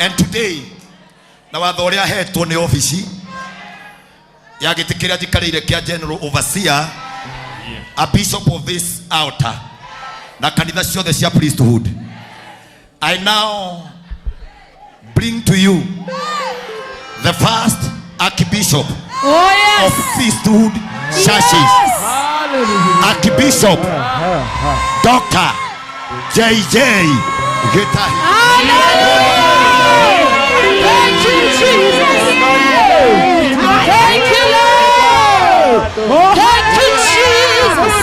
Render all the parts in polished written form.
And today na watho uria hetwo ni office ya gitikiria jikarire kia general overseer, a bishop of this altar na kanitha ciothe cia priesthood, I now bring to you the first archbishop of priesthood churches, Archbishop Dr. J.J. Gitahi. Thank you, Jesus. Thank you, Lord. Thank you, Jesus.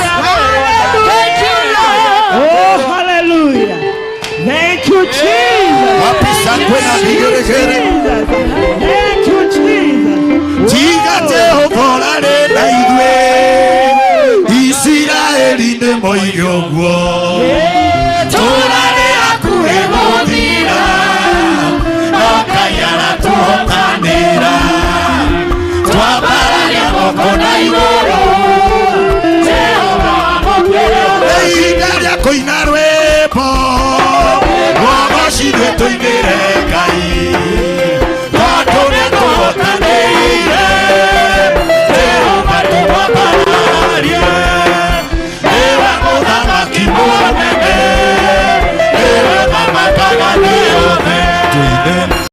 Thank you, Lord. Oh, hallelujah. Thank you, Jesus. Thank you, Jesus. Jiga Jehovah na igwe Israeli ne moyogwo Torare akuhe modira Okayara tuhokanira Twabararia moko na igoro Jehovah mokero Eidaria koina rwebo Wogoshire toinere